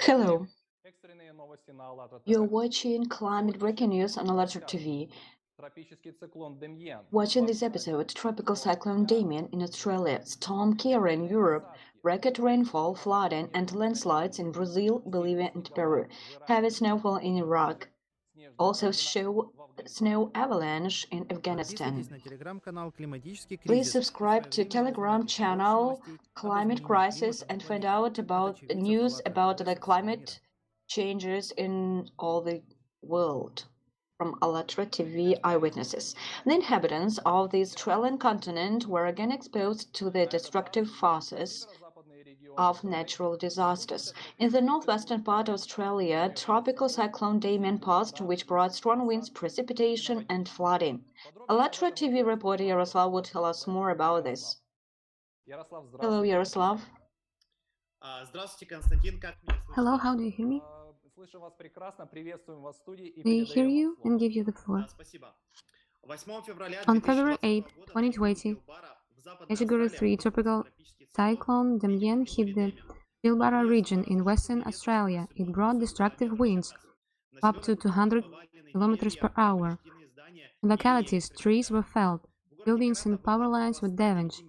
Hello, you're watching Climate Breaking News on AllatRa TV. Watching this episode, Tropical Cyclone Damien in Australia, Storm Ciara in Europe, record rainfall, flooding and landslides in Brazil, Bolivia and Peru, heavy snowfall in Iraq, also show snow avalanche in Afghanistan. Please subscribe to Telegram channel Climate Crisis and find out about news about the climate changes in all the world. From AllatRa TV eyewitnesses. The inhabitants of the Australian continent were again exposed to the destructive forces of natural disasters. In the northwestern part of Australia, tropical cyclone Damien passed, which brought strong winds, precipitation and flooding. AllatRa TV reporter Yaroslav will tell us more about this. Hello, Yaroslav. Hello, how do you hear me? We hear you and give you the floor. On February 8, 2020, Category 3 tropical cyclone Damien hit the Pilbara region in Western Australia. It brought destructive winds up to 200 km per hour. In localities, trees were felled, buildings and power lines were damaged.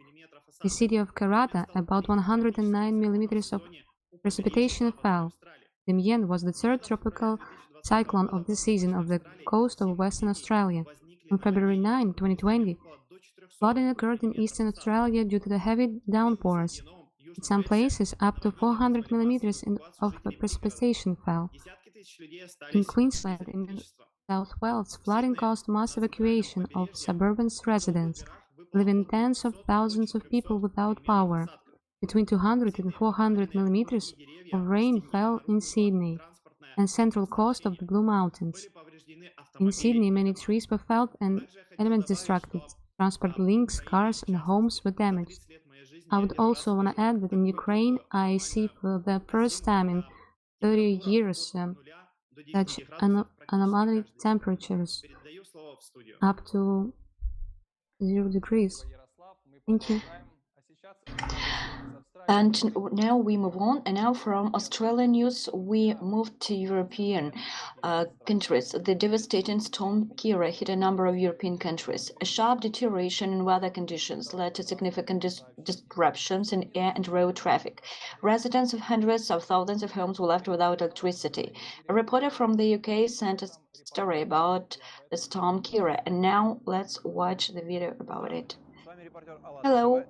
The city of Karata, about 109 mm of precipitation fell. Damien was the third tropical cyclone of the season off the coast of Western Australia. On February 9, 2020, flooding occurred in eastern Australia due to the heavy downpours. In some places, up to 400 mm of precipitation fell. In Queensland and New South Wales, flooding caused mass evacuation of suburban residents, leaving tens of thousands of people without power. Between 200 and 400 mm of rain fell in Sydney and central coast of the Blue Mountains. In Sydney, many trees were felled and elements destructed. Transport links, cars and homes were damaged. I would also want to add that in Ukraine, I see for the first time in 30 years such anomalous temperatures up to 0 degrees. Thank you. And now we move on. And now from Australian news, we move to European countries. The devastating storm Ciara hit a number of European countries. A sharp deterioration in weather conditions led to significant disruptions in air and road traffic. Residents of hundreds of thousands of homes were left without electricity. A reporter from the UK sent a story about the storm Ciara, and now let's watch the video about it. Hello.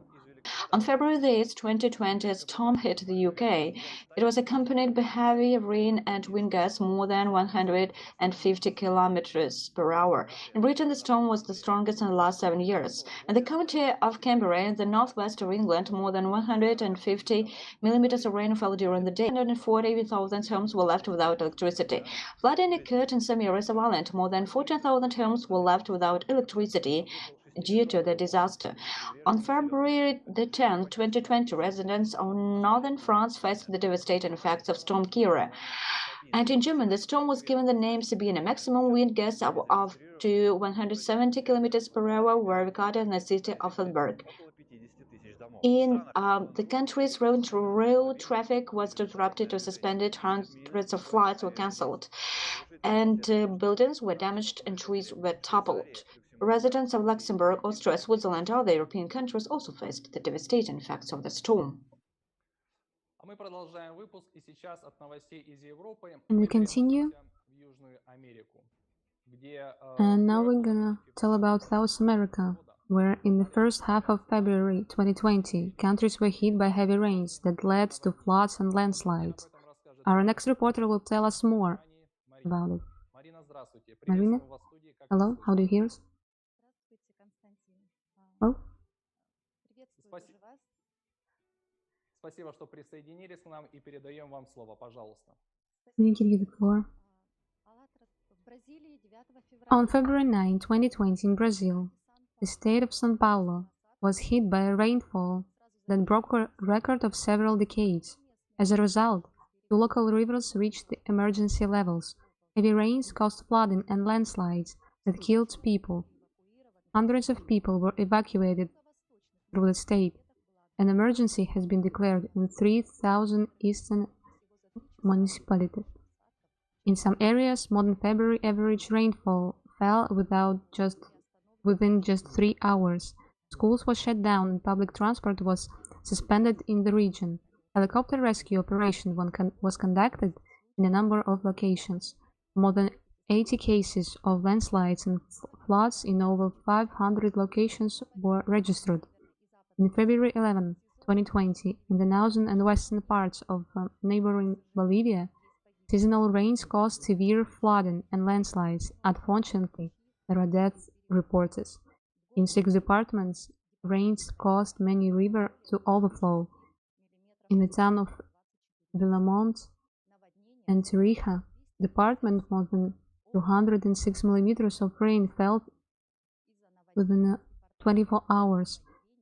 On February 8, 2020, a storm hit the UK. It was accompanied by heavy rain and wind gusts more than 150 km per hour. In Britain, the storm was the strongest in the last 7 years. In the county of Canberra, in the northwest of England, more than 150 millimeters of rain fell during the day. 140,000 homes were left without electricity. Flooding occurred in some areas of Ireland. More than 14,000 homes were left without electricity due to the disaster. On February 10, 2020, residents of northern France faced the devastating effects of Storm Ciara. And in Germany, the storm was given the name Sabine. A maximum wind gusts of up to 170 km per hour were recorded in the city of Freiburg. In the country's road traffic was disrupted or suspended, hundreds of flights were cancelled, and buildings were damaged and trees were toppled. Residents of Luxembourg, Austria, Switzerland, and other European countries also faced the devastating effects of the storm. And we continue. And now we're gonna tell about South America, where in the first half of February 2020, countries were hit by heavy rains that led to floods and landslides. Our next reporter will tell us more about it. Marina? Hello, how do you hear us? Hello? Спасибо, что присоединились к нам, и передаем вам слово, пожалуйста. We give you the floor. On February 9, 2020, in Brazil, the state of São Paulo was hit by a rainfall that broke a record of several decades. As a result, 2 local rivers reached the emergency levels. Heavy rains caused flooding and landslides that killed people. Hundreds of people were evacuated through the state. An emergency has been declared in 3,000 eastern municipalities. In some areas, more than February average rainfall fell within just 3 hours. Schools were shut down and public transport was suspended in the region. Helicopter rescue operation was conducted in a number of locations. More than 80 cases of landslides and floods in over 500 locations were registered. On February 11, 2020, in the northern and western parts of neighboring Bolivia, seasonal rains caused severe flooding and landslides. Unfortunately, there are deaths reported. In 6 departments, rains caused many rivers to overflow. In the town of Villamonte and Tarija department, more than 206 millimeters of rain fell within 24 hours.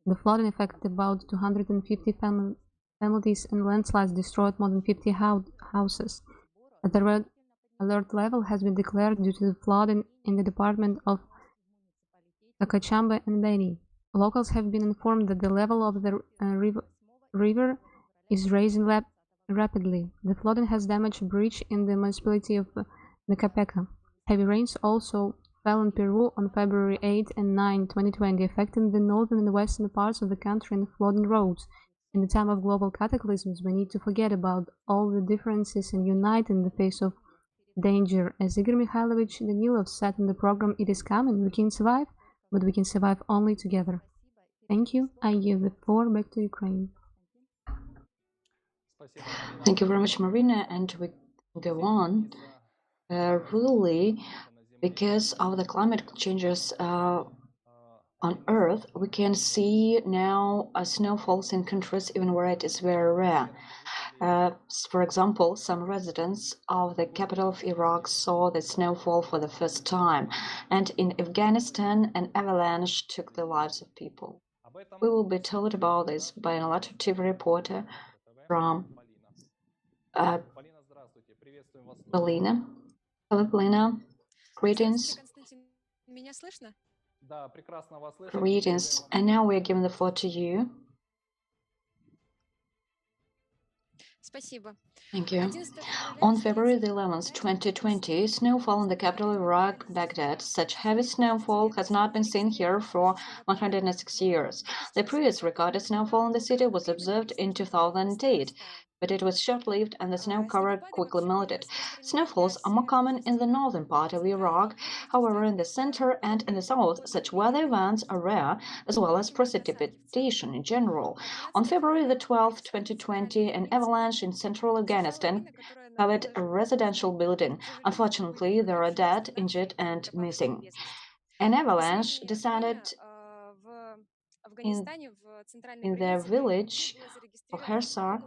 The flooding affected about 250 families and landslides destroyed more than 50 houses. The red alert level has been declared due to the flooding in the department of Cochabamba and Beni. Locals have been informed that the level of the river is rising rapidly. The flooding has damaged a bridge in the municipality of Mecapeca. Heavy rains also fell in Peru on February 8 and 9, 2020, affecting the northern and western parts of the country and flooding roads. In the time of global cataclysms, we need to forget about all the differences and unite in the face of danger. As Igor Mikhailovich Danilov said in the program It Is Coming, we can survive, but we can survive only together. Thank you. I give the floor back to Ukraine. Thank you very much, Marina, and we go on. Really, because of the climate changes on Earth, we can see now snowfalls in countries even where it is very rare. For example, some residents of the capital of Iraq saw the snowfall for the first time, and in Afghanistan, an avalanche took the lives of people. We will be told about this by an AllatRa TV reporter from Polina. Hello, Polina. Greetings. Greetings. And now we are giving the floor to you. Thank you. On February 11th, 2020, snowfall in the capital of Iraq, Baghdad. Such heavy snowfall has not been seen here for 106 years. The previous recorded snowfall in the city was observed in 2008. But it was short-lived and the snow cover quickly melted. Snowfalls are more common in the northern part of Iraq. However, in the center and in the south, such weather events are rare, as well as precipitation in general. On February 12, 2020, an avalanche in central Afghanistan covered a residential building. Unfortunately, there are dead, injured, and missing. An avalanche descended in the village of Hersar.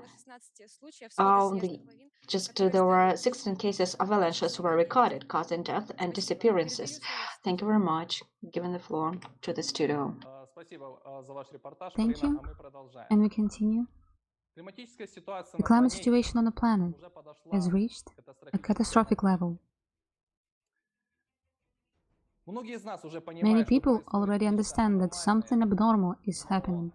There were 16 cases of avalanches were recorded, causing death and disappearances. Thank you very much. Giving the floor to the studio. Thank you. And we continue. The climate situation on the planet has reached a catastrophic level. Many people already understand that something abnormal is happening,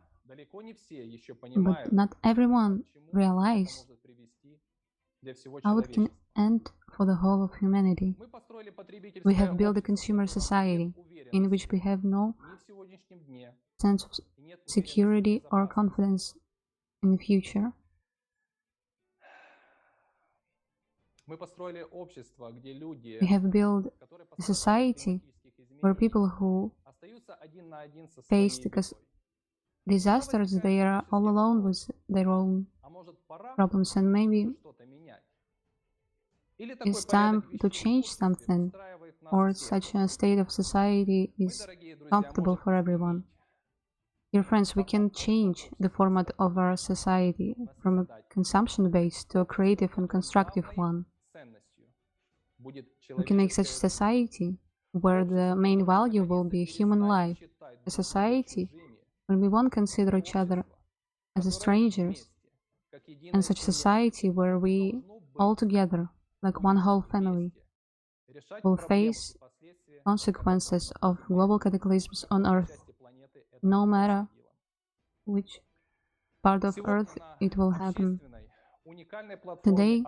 but not everyone realizes how it can end for the whole of humanity. We have built a consumer society in which we have no sense of security or confidence in the future. We have built a society where people who face disasters, they are all alone with their own problems, and maybe it's time to change something, or such a state of society is comfortable for everyone. Dear friends, we can change the format of our society from a consumption-based to a creative and constructive one. We can make such a society where the main value will be human life, a society where we won't consider each other as strangers, and such a society where we all together, like one whole family, will face consequences of global cataclysms on Earth, no matter which part of Earth it will happen. Today,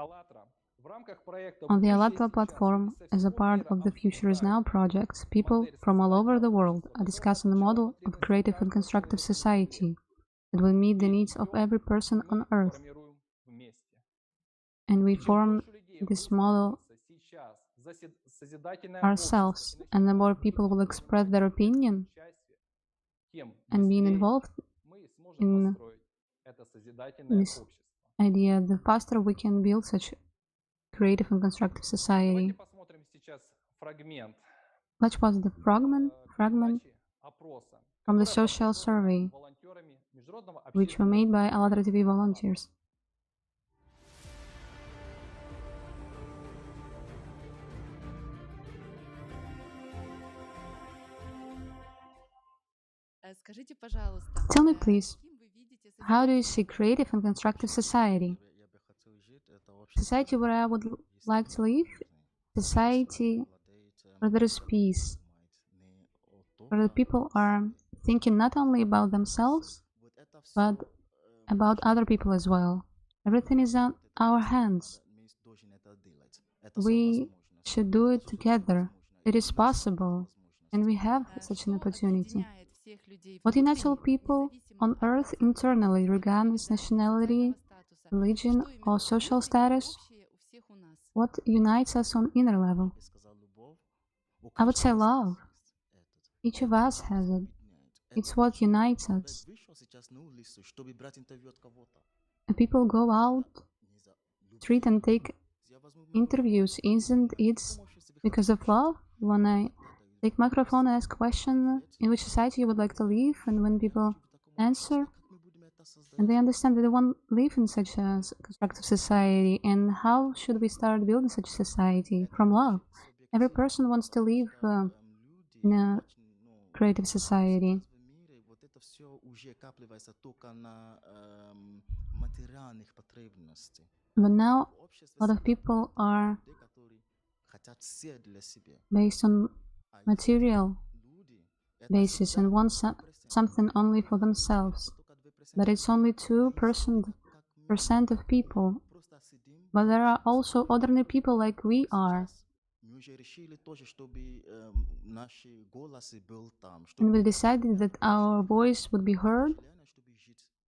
on the AllatRa platform, as a part of the Future is Now projects, people from all over the world are discussing the model of creative and constructive society that will meet the needs of every person on Earth. And we form this model ourselves, and the more people will express their opinion and being involved in this idea, the faster we can build such creative and constructive society. Let's watch the fragment from the social survey, which were made by AllatRa TV volunteers. Tell me, please, how do you see creative and constructive society? Society where I would like to live? Society where there is peace, where the people are thinking not only about themselves, but about other people as well. Everything is on our hands. We should do it together. It is possible, and we have such an opportunity. What unites all people on Earth internally, regardless nationality, religion, or social status? What unites us on inner level? I would say love. Each of us has it. It's what unites us. And people go out, street and take interviews. Isn't it because of love? When I take microphone, ask question in which society you would like to live, and when people answer, and they understand that they won't live in such a constructive society. And how should we start building such a society? From love. Every person wants to live in a creative society. But now a lot of people are based on material basis and want something only for themselves. But it's only 2% of people. But there are also ordinary people like we are. And we decided that our voice would be heard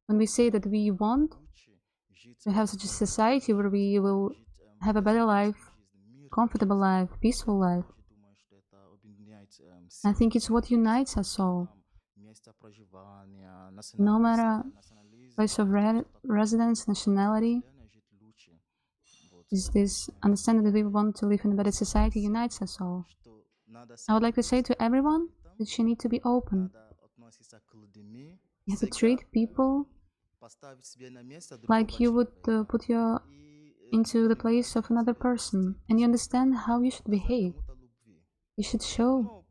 when we say that we want to have such a society where we will have a better life, comfortable life, peaceful life. I think it's what unites us all. No matter place of residence, nationality, is this understanding that we want to live in a better society unites us all. I would like to say to everyone that you need to be open. You have to treat people like you would put your into the place of another person, and you understand how you should behave. You should show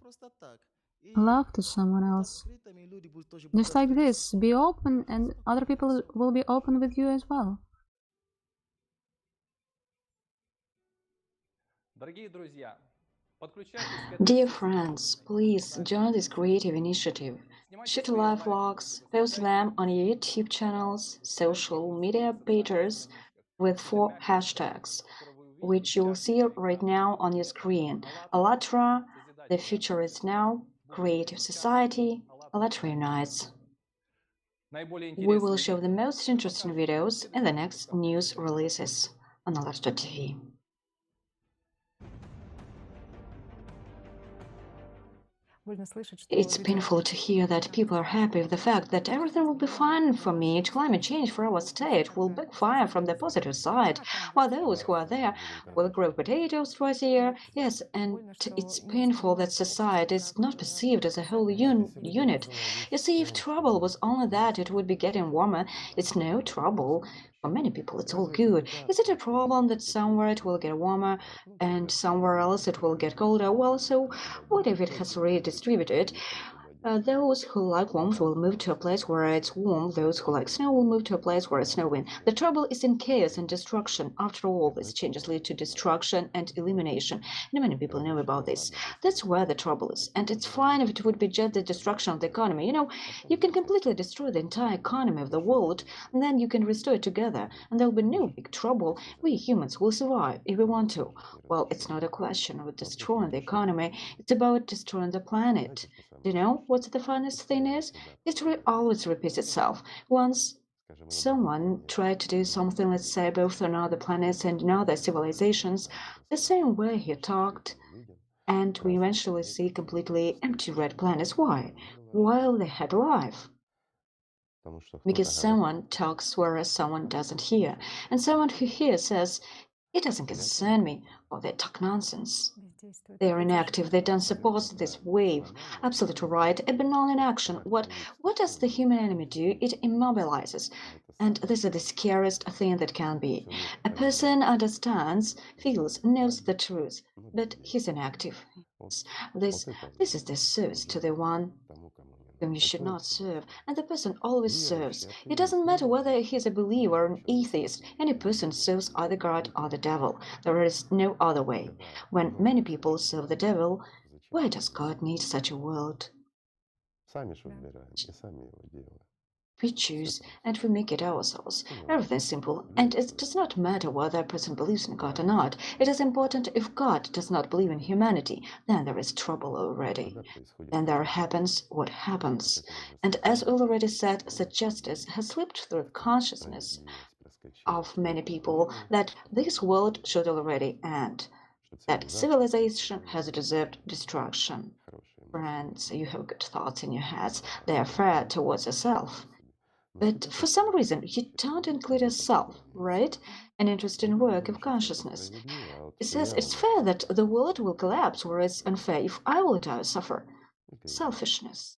love to someone else. Just like this, be open, and other people will be open with you as well. Dear friends, please join this creative initiative. Shoot live vlogs, post them on YouTube channels, social media pages with 4 hashtags, which you'll see right now on your screen. AllatRa, the future is now, creative society, AllatRa unites. We will show the most interesting videos in the next news releases on AllatRa TV. It's painful to hear that people are happy with the fact that everything will be fine for me. Climate change for our state will backfire from the positive side, while those who are there will grow potatoes twice a year. Yes, and it's painful that society is not perceived as a whole unit. You see, if trouble was only that it would be getting warmer, it's no trouble. For many people, it's all good. Is it a problem that somewhere it will get warmer and somewhere else it will get colder? Well, so what if it has redistributed? Those who like warmth will move to a place where it's warm. Those who like snow will move to a place where it's snowing. The trouble is in chaos and destruction. After all, these changes lead to destruction and elimination. And many people know about this. That's where the trouble is. And it's fine if it would be just the destruction of the economy. You can completely destroy the entire economy of the world, and then you can restore it together, and there'll be no big trouble. We humans will survive if we want to. Well, it's not a question of destroying the economy. It's about destroying the planet. Do you know what the funniest thing is? History always repeats itself. Once someone tried to do something, let's say, both on other planets and in other civilizations, the same way he talked, and we eventually see completely empty red planets. Why? While they had life. Because someone talks whereas someone doesn't hear, and someone who hears says, it doesn't concern me, or they talk nonsense. They are inactive, they don't support this wave. Absolutely right, a banal inaction. What does the human enemy do? It immobilizes. And this is the scariest thing that can be. A person understands, feels, knows the truth, but he's inactive. This is the service to the one whom you should not serve, and the person always serves. It doesn't matter whether he's a believer or an atheist, any person serves either God or the devil. There is no other way. When many people serve the devil, why does God need such a world? We choose and we make it ourselves. Everything's simple, and it does not matter whether a person believes in God or not. It is important if God does not believe in humanity, then there is trouble already. Then there happens what happens. And as already said, such justice has slipped through consciousness of many people that this world should already end, that civilization has deserved destruction. Friends, you have good thoughts in your heads, they are fair towards yourself. But for some reason, you don't include yourself, right? An interesting work of consciousness. It says it's fair that the world will collapse, whereas unfair if I will die or suffer. Selfishness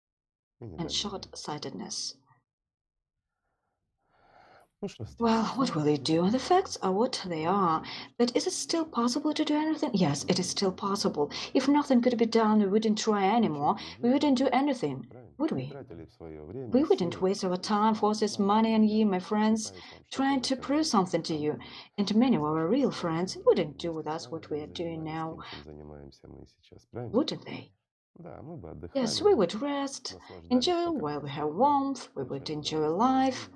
and short-sightedness. Well, what will you do? The facts are what they are. But is it still possible to do anything? Yes, it is still possible. If nothing could be done, we wouldn't try anymore. We wouldn't do anything, would we? We wouldn't waste our time, forces, money on you, my friends, trying to prove something to you. And many of our real friends wouldn't do with us what we are doing now, wouldn't they? Yes, we would rest, enjoy while we have warmth, we would enjoy life.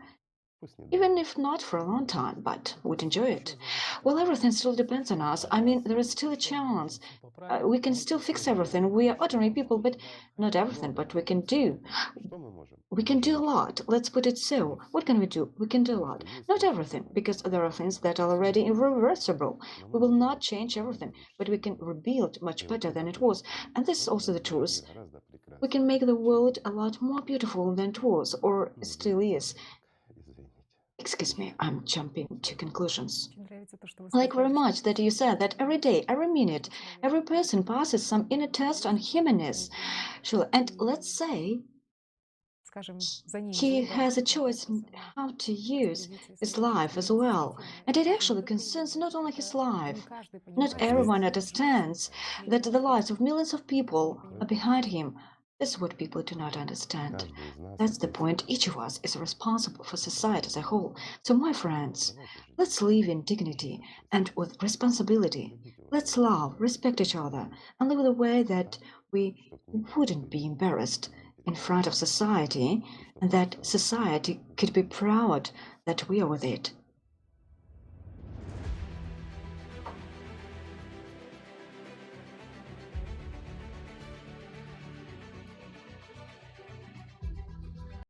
Even if not for a long time, but would enjoy it. Well, everything still depends on us. I mean, there is still a chance. We can still fix everything. We are ordinary people, but not everything, but we can do. We can do a lot. Let's put it so. What can we do? We can do a lot. Not everything, because there are things that are already irreversible. We will not change everything, but we can rebuild much better than it was. And this is also the truth. We can make the world a lot more beautiful than it was, or still is. Excuse me, I'm jumping to conclusions. I like very much that you said that every day, every minute, every person passes some inner test on humanness. Sure, and let's say he has a choice in how to use his life as well. And it actually concerns not only his life. Not everyone understands that the lives of millions of people are behind him. This is what people do not understand. That's the point. Each of us is responsible for society as a whole. So, my friends, let's live in dignity and with responsibility. Let's love, respect each other, and live in a way that we wouldn't be embarrassed in front of society, and that society could be proud that we are with it.